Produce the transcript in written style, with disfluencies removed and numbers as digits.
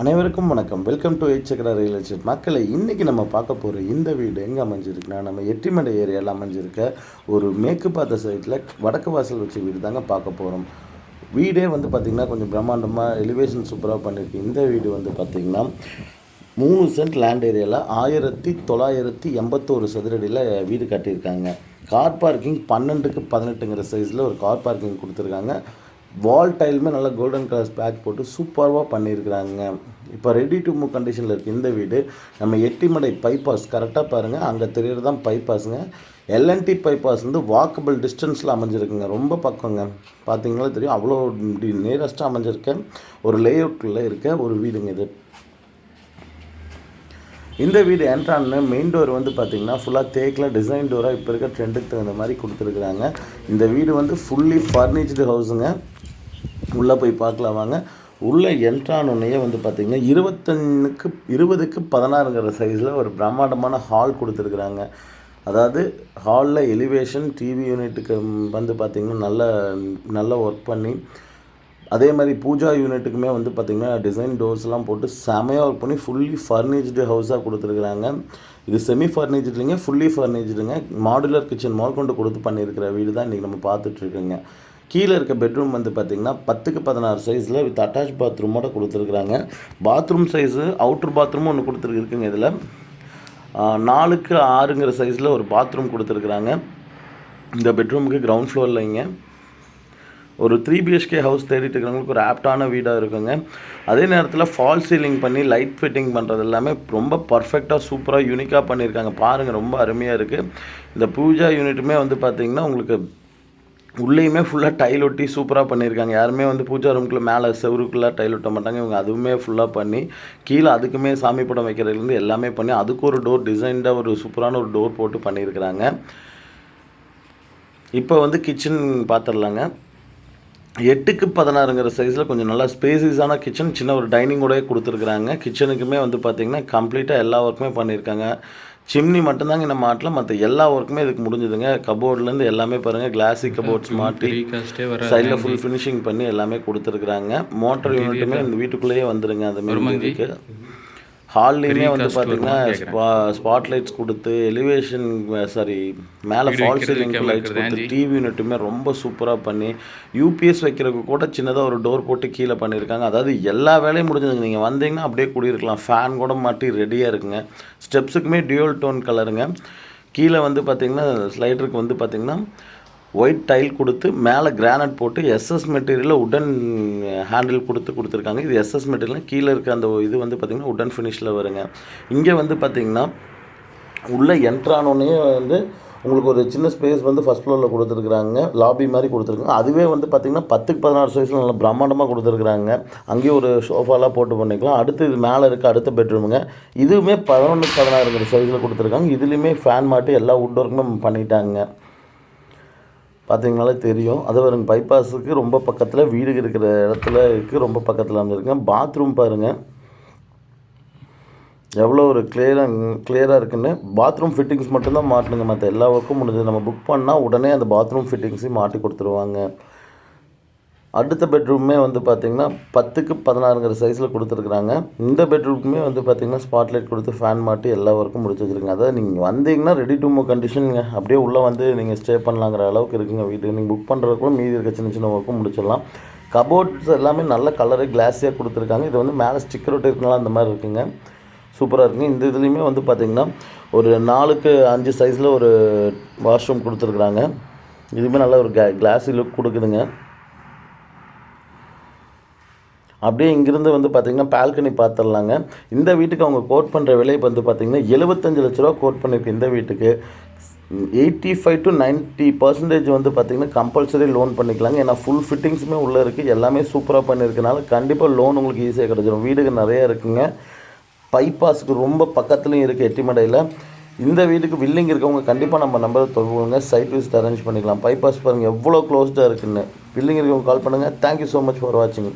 அனைவருக்கும் வணக்கம். Welcome to எச்சக்கரா ரியல் எஸ்டேட். மக்களை இன்றைக்கி நம்ம பார்க்க போகிற இந்த வீடு எங்கே அமைஞ்சிருக்குன்னா, நம்ம எட்டிமடை ஏரியாவில் அமைஞ்சிருக்க ஒரு மேற்கு பார்த்த சைட்டில் வடக்கு வாசல் வச்ச வீடு தாங்க பார்க்க போகிறோம். வீடே வந்து பார்த்திங்கன்னா கொஞ்சம் பிரம்மாண்டமாக எலிவேஷன் சூப்பராக பண்ணியிருக்கு. இந்த வீடு வந்து பார்த்திங்கன்னா 3 சென்ட் லேண்ட் ஏரியாவில் 1981 சதுரடியில் வீடு கட்டியிருக்காங்க. கார் பார்க்கிங் 12க்கு 18ங்கிற சைஸில் ஒரு கார் பார்க்கிங் கொடுத்துருக்காங்க. வால் டைலுமே நல்லா கோல்டன் கலர் ஸ்பேக் போட்டு சூப்பராக பண்ணியிருக்கிறாங்க. இப்போ ரெடி டு மூவ் கண்டிஷனில் இருக்குது இந்த வீடு. நம்ம எட்டிமடை பைபாஸ் கரெக்டாக பாருங்கள், அங்கே தெரியறது தான் பைபாஸுங்க. எல்என்டி பைபாஸ் வந்து வாக்கபிள் டிஸ்டன்ஸில் அமைஞ்சிருக்குங்க. ரொம்ப பக்கங்க, பார்த்தீங்களா தெரியும். அவ்வளோ நியரஸ்ட்டாக அமைஞ்சிருக்க ஒரு லேஅவுட்டில் இருக்க ஒரு வீடுங்க இது. இந்த வீடு என்ட்ரான்னு மெயின் டோர் வந்து பார்த்திங்கன்னா ஃபுல்லாக தேக்கில் டிசைன் டோராக இப்போ இருக்க ட்ரெண்டுக்கு தகுந்த மாதிரி கொடுத்துருக்குறாங்க. இந்த வீடு வந்து ஃபுல்லி ஃபர்னிஷ்டு ஹவுஸுங்க. உள்ளே போய் பார்க்கலாம் வாங்க. உள்ளே என்ட்ரானோடனே வந்து பார்த்திங்கன்னா 20க்கு 16ங்கிற சைஸில் ஒரு பிரம்மாண்டமான ஹால் கொடுத்துருக்குறாங்க. அதாவது ஹாலில் எலிவேஷன் டிவி யூனிட்டுக்கு வந்து பார்த்திங்கன்னா நல்ல ஒர்க் பண்ணி, அதே மாதிரி பூஜா யூனிட்டுக்குமே வந்து பார்த்திங்கன்னா டிசைன் டோர்ஸ்லாம் போட்டு செமையாக ஒர்க் பண்ணி ஃபுல்லி ஃபர்னிஷ்டு ஹவுஸாக கொடுத்துருக்குறாங்க. இது செமி ஃபர்னிஷ்டு இல்லைங்க, ஃபுல்லி ஃபர்னிஷ்டுங்க. மாடுலர் கிச்சன் மால் கொண்டு கொடுத்து பண்ணியிருக்கிற வீடு தான் இன்றைக்கி நம்ம பார்த்துட்ருக்கோங்க. கீழே இருக்க பெட்ரூம் வந்து பார்த்திங்கன்னா 10க்கு 16 சைஸில் வித் அட்டாச் பாத்ரூமோட கொடுத்துருக்குறாங்க. பாத்ரூம் சைஸு அவுட்ரு பாத்ரூமும் ஒன்று கொடுத்துருக்குங்க. இதில் 4க்கு 6ங்கிற சைஸில் ஒரு பாத்ரூம் கொடுத்துருக்குறாங்க. இந்த பெட்ரூமுக்கு கிரவுண்ட் ஃப்ளோர்லைங்க. ஒரு 3 BHK ஹவுஸ் தேடிட்டு இருக்கிறவங்களுக்கு ஒரு ஆப்டான வீடாக இருக்குங்க. அதே நேரத்தில் ஃபால் சீலிங் பண்ணி லைட் ஃபிட்டிங் பண்ணுறது எல்லாமே ரொம்ப பர்ஃபெக்டாக சூப்பராக யூனிக்காக பண்ணியிருக்காங்க. பாருங்கள், ரொம்ப அருமையாக இருக்குது. இந்த பூஜா யூனிட்டுமே வந்து பார்த்திங்கன்னா உங்களுக்கு உள்ளேயுமே ஃபுல்லாக டைல் ஒட்டி சூப்பராக பண்ணியிருக்காங்க. யாருமே வந்து பூஜா ரூமுக்குள்ளே மேலே செவருக்குள்ளே டைல் ஒட்ட மாட்டாங்க. இவங்க அதுவுமே ஃபுல்லாக பண்ணி கீழே அதுக்குமே சாமி படம் வைக்கிறதுலேருந்து எல்லாமே பண்ணி அதுக்கு ஒரு டோர் டிசைன்டாக ஒரு சூப்பரான ஒரு டோர் போட்டு பண்ணியிருக்கிறாங்க. இப்போ வந்து கிச்சன் பார்த்துடலாங்க. 8க்கு 16ங்கிற சைஸில் கொஞ்சம் நல்லா ஸ்பேசிஸான கிச்சன், சின்ன ஒரு டைனிங்கோடய கொடுத்துருக்குறாங்க. கிச்சனுக்குமே வந்து பார்த்திங்கன்னா கம்ப்ளீட்டாக எல்லா ஒர்க்குமே பண்ணியிருக்காங்க. சிம்னி மட்டும்தாங்க இந்த மாட்டில், மற்ற எல்லா ஒர்க்குமே இதுக்கு முடிஞ்சுதுங்க. கபோர்ட்லேருந்து எல்லாமே பாருங்கள், கிளாஸி கபோர்ட்ஸ் மாட்டி சைடில் ஃபுல் ஃபினிஷிங் பண்ணி எல்லாமே கொடுத்துருக்குறாங்க. மோட்டர் யூனிட்டுமே இந்த வீட்டுக்குள்ளேயே வந்துடுங்க. அதுமாரி இருக்குது. ஹால்லையுமே வந்து பார்த்திங்கன்னா ஸ்பாட் லைட்ஸ் கொடுத்து எலிவேஷன் மேலே ஃபால் சீலிங் லைட்ஸ் கொடுத்து டிவி யூனிட்டுமே ரொம்ப சூப்பராக பண்ணி யூபிஎஸ் வைக்கிறதுக்கு கூட சின்னதாக ஒரு டோர் போட்டு கீழே பண்ணியிருக்காங்க. அதாவது எல்லா வேலையும் முடிஞ்சதுங்க. நீங்கள் வந்தீங்கன்னா அப்படியே குடியிருக்கலாம். ஃபேன் கூட மாட்டி ரெடியாக இருக்குங்க. ஸ்டெப்ஸுக்குமே டியூல் டோன் கலருங்க. கீழே வந்து பார்த்திங்கன்னா ஸ்லைடருக்கு வந்து பார்த்திங்கன்னா ஒயிட் டைல் கொடுத்து மேலே கிரானைட் போட்டு எஸ்எஸ் மெட்டீரியலில் உடன் ஹேண்டில் கொடுத்துருக்காங்க. இது எஸ்எஸ் மெட்டீரியல். கீழே இருக்க அந்த இது வந்து பார்த்திங்கன்னா உடன் ஃபினிஷில் வருங்க. இங்கே வந்து பார்த்திங்கன்னா உள்ளே என்ட்ரானோடனே வந்து உங்களுக்கு ஒரு சின்ன ஸ்பேஸ் வந்து ஃபஸ்ட் ஃப்ளோரில் கொடுத்துருக்குறாங்க. லாபி மாதிரி கொடுத்துருக்காங்க. அதுவே வந்து பார்த்திங்கன்னா 10க்கு 16 சைஸில் நல்லா பிரம்மாண்டமாக கொடுத்துருக்குறாங்க. அங்கேயும் ஒரு சோஃபாலாம் போட்டு பண்ணிக்கலாம். அடுத்து இது மேலே இருக்க அடுத்த பெட்ரூமுங்க. இதுவுமே 11க்கு 16ங்கிற சைஸில் கொடுத்துருக்காங்க. இதுலேயுமே ஃபேன் மாட்டி எல்லா வுட் ஒர்க்குமே பண்ணிட்டாங்க. பார்த்தீங்கனாலே தெரியும். அது வருங்க, பைபாஸுக்கு ரொம்ப பக்கத்தில் வீடு இருக்கிற இடத்துல இருக்குது. ரொம்ப பக்கத்தில் வந்துருக்குங்க. பாத்ரூம் பாருங்கள் எவ்வளோ ஒரு கிளியராக இருக்குன்னு. பாத்ரூம் ஃபிட்டிங்ஸ் மட்டும்தான் மாட்டணுங்க, மற்ற எல்லா ஒர்க்கும் முடிஞ்சது. நம்ம புக் பண்ணால் உடனே அந்த பாத்ரூம் ஃபிட்டிங்ஸையும் மாட்டி கொடுத்துருவாங்க. அடுத்த பெட்ரூமே வந்து பார்த்திங்கன்னா 10க்கு 16ங்கிற சைஸில் கொடுத்துருக்குறாங்க. இந்த பெட்ரூமுமே வந்து பார்த்திங்கன்னா ஸ்பாட்லைட் கொடுத்து ஃபேன் மாட்டி எல்லா ஒர்க்கும் முடிச்சு வச்சுருங்க. அதாவது நீங்கள் வந்தீங்கன்னா ரெடி டு மூவ் கண்டிஷனுங்க. அப்படியே உள்ளே வந்து நீங்கள் ஸ்டே பண்ணலாங்கிற அளவுக்கு இருக்குங்க வீடு. நீங்கள் புக் பண்ணுறதுக்குள்ள மீதி இருக்க சின்ன சின்ன ஒர்க்கும் முடிச்சிடலாம். கபோர்ட்ஸ் எல்லாமே நல்ல கலரு கிளாஸியாக கொடுத்துருக்காங்க. இது வந்து மேலே ஸ்டிக்கர் ஒட்டி இருக்கனால அந்த மாதிரி இருக்குங்க. சூப்பராக இருக்குங்க. இந்த இதுலேயுமே வந்து பார்த்திங்கன்னா ஒரு 4க்கு 5 சைஸில் ஒரு வாஷ்ரூம் கொடுத்துருக்குறாங்க. இதுவுமே நல்ல ஒரு கிளாஸி லுக் கொடுக்குதுங்க. அப்படியே இங்கேருந்து வந்து பார்த்திங்கன்னா பால்கனி பார்த்துடலாங்க. இந்த வீட்டுக்கு அவங்க கோட் பண்ணுற விலை வந்து பார்த்திங்கன்னா 75 லட்ச ரூபா கோட் பண்ணியிருக்கு. இந்த வீட்டுக்கு 85 to 90% வந்து பார்த்திங்கன்னா கம்பல்சரி லோன் பண்ணிக்கலாங்க. ஏன்னா ஃபுல் ஃபிட்டிங்ஸுமே உள்ளே இருக்குது. எல்லாமே சூப்பராக பண்ணியிருக்கனால கண்டிப்பாக லோன் உங்களுக்கு ஈஸியாக கிடச்சிடும். வீடுக்கு நிறையா இருக்குங்க. பைபாஸுக்கு ரொம்ப பக்கத்துலேயும் இருக்குது எட்டிமடையில். இந்த வீட்டுக்கு வில்லிங் இருக்கவங்க கண்டிப்பாக நம்ம நம்பரை தொடர்புங்க. சைட் விசிட் அரேஞ்ச் பண்ணிக்கலாம். பைபாஸ் பாருங்கள் எவ்வளோ க்ளோஸ்டாக இருக்குன்னு. வில்லிங் இருக்கவங்க கால் பண்ணுங்கள். தேங்க்யூ ஸோ மச் ஃபார் வாட்சிங்.